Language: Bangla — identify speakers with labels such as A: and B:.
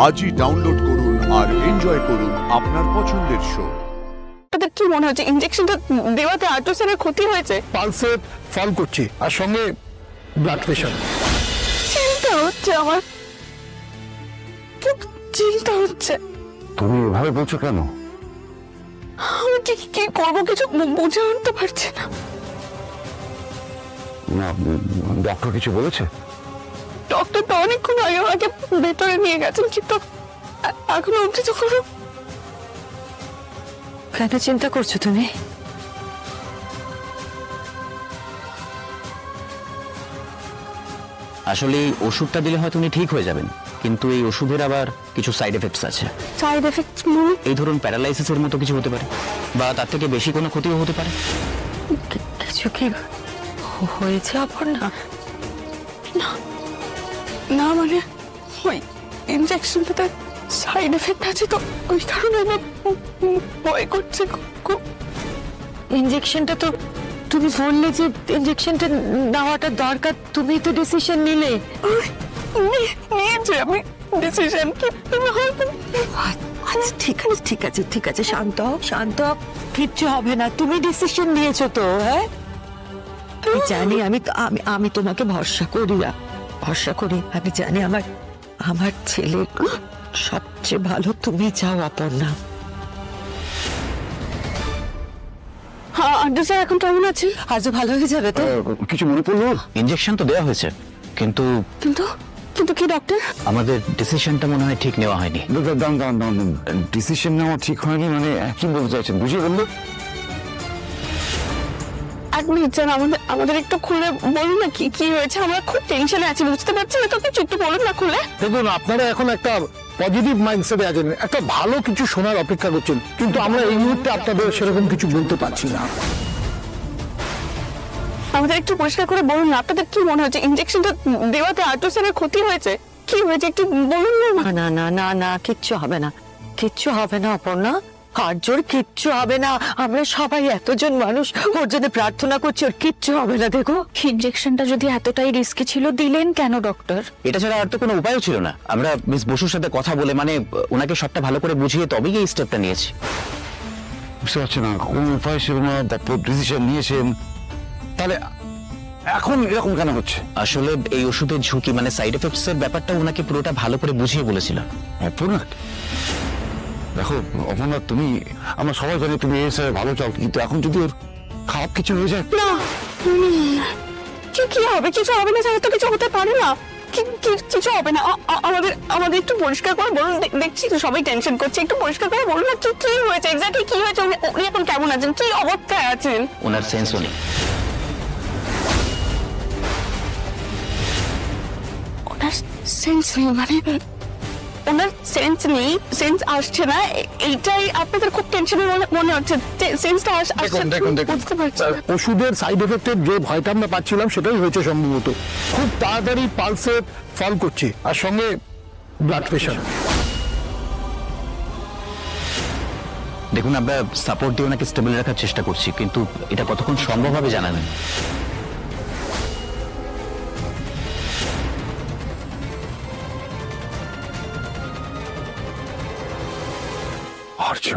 A: আজই ডাউনলোড করুন আর এনজয় করুন আপনার পছন্দের শো।
B: তাদের কি মনে হচ্ছে ইনজেকশনটা দেওয়াতে আর্ট্রোসেনের ক্ষতি হয়েছে?
C: পালসে ফল করছে আর সঙ্গে ব্লাড প্রেশার।
B: চিন্তা হচ্ছে আমার, চিন্তা হচ্ছে।
D: তুমি এভাবে বলছো কেন?
B: আমি কি করবো কিছু বুঝে উঠতে পারছি না।
D: না, ডক্টর কিছু বলেছে?
B: ডক্টর তো অনেকক্ষণ আগে আমাকে ভেতরে নিয়ে গেছেন, কিন্তু এখনো অব্দি তো কোনো। কেন চিন্তা করছো তুমি?
E: আসলে এই ওষুধটা দিলে হয়তো উনি ঠিক হয়ে যাবেন, কিন্তু এই ওষুধের আবার কিছু সাইড এফেক্টস আছে।
B: সাইড এফেক্টস মানে?
E: এই ধরুন প্যারালাইসিসের মতো কিছু হতে পারে, বা তার থেকে বেশি কোনো ক্ষতিও হতে পারে।
B: কিছু কি হয়েছে আপনার? না না, মানে ওই ইনজেকশনটাতে সাইড এফেক্ট আছে, তো ওই কারণে আমার ভয় করছে খুব।
F: ইনজেকশনটা তো তুমি বললে যে ইনজেকশনটা নেওয়াটা দরকার, তুমি তো ডিসিশন নিলে।
B: নিয়েছি আমি ডিসিশন।
F: আচ্ছা ঠিক আছে, শান্ত হও, কিচ্ছু হবে না। তুমি ডিসিশন নিয়েছো তো? হ্যাঁ, আমি জানি, আমি তোমাকে ভরসা করি। আমি জানি আমার ছেলে সবচেয়ে ভালো তুমি চাও, অপর্ণা।
B: হ্যাঁ স্যার, এখন কেমন আছে?
F: আজও ভালো হয়ে যাবে তো?
D: কিছু মনে পড়লো?
E: ইনজেকশন তো দেওয়া হয়েছে, কিন্তু
B: কিন্তু কি ডক্টর?
E: আমাদের ডিসিশনটা মনে হয় ঠিক নেওয়া হয়নি।
D: দাঁড়ান, ডিসিশন নেওয়া ঠিক হয়নি মানে কি বলতে চাইছেন বুঝিয়ে বললো?
B: এক মিনিট স্যার, আমাদের একটু খুলে বলুন না কি হয়েছে। আমরা খুব টেনশনে আছি, বুঝতে পারছি না তো, কিছু একটু বলুন না খুলে।
C: দেখুন, আপনারা এখন একটা পজিটিভ মাইন্ডসেটে আছেন, একটা ভালো কিছু শোনার অপেক্ষা করছেন, কিন্তু আমরা এই মুহূর্তে আপনাদের সেরকম কিছু বলতে পারছি না।
B: আমাদের একটু পরিষ্কার করে বলুন না, আপনাদের কি মনে হচ্ছে ইনজেকশনটা দেওয়াতে আর্ট্রোসেনের ক্ষতি হয়েছে? কি হয়েছে একটু বলুন না।
F: না, কিচ্ছু হবে না অপর্ণা, আর্যর কিচ্ছু হবে না। আমরা সবাই এতজন মানুষ ওর জন্য প্রার্থনা করছি, ওর কিচ্ছু হবে না। দেখো,
B: ইনজেকশনটা যদি এতটাই রিস্কি ছিল, দিলেন কেন ডক্টর?
E: এটা ছাড়া আর তো কোনো উপায়ও ছিল না। আমরা মিস বসুর সাথে কথা বলে, মানে ওনাকে সবটা ভালো করে বুঝিয়ে তবেই এই স্টেপটা নিয়েছি।
D: বুঝতে পারছি না কোন উপায় ছিল না, তারপর ডিসিশন নিয়েছেন, তাহলে এখন এরকম কেন হচ্ছে?
E: আসলে এই ওষুধের ঝুঁকি, মানে সাইড এফেক্টস এর ব্যাপারটা ওনাকে পুরোটা ভালো করে বুঝিয়ে বলেছিলাম।
D: দেখো অপর্ণা, তুমি, আমরা সবাই জানি তুমি এই হিসাবে ভালো চাও, কিন্তু এখন যদি ওর খারাপ কিছু হয়ে যায়?
B: না, কি হবে? কিছু হবে না স্যার, তো কিছু হতে পারে না। কিছু হবে না। আমাদের একটু পরিষ্কার করে বলুন। দেখছি তো সবাই টেনশন করছে, একটু পরিষ্কার করে বলুন না কি হয়েছে, এক্স্যাক্টলি কি হয়েছে, উনি এখন কেমন আছেন, কি অবস্থায় আছেন?
E: ওনার সেন্সও নেই।
B: ওনার সেন্স নেই মানে? ওনার সেন্স নেই, সেন্স আসছে না, এইটাই আপনাদের খুব টেনশনের মনে হচ্ছে। সেন্সটা আসছে, বুঝতে পারছি।
C: ওষুধের সাইড এফেক্টের যে ভয়টা আমরা পাচ্ছিলাম সেটাই হয়েছে সম্ভবত। খুব তাড়াতাড়ি পালসে ফল করছে আর সঙ্গে ব্লাড প্রেশার।
E: দেখুন, আমরা সাপোর্ট দিয়ে ওনাকে স্টেবল রাখার চেষ্টা করছি, কিন্তু এটা কতক্ষণ সম্ভব হবে জানা নেই।
D: আর্য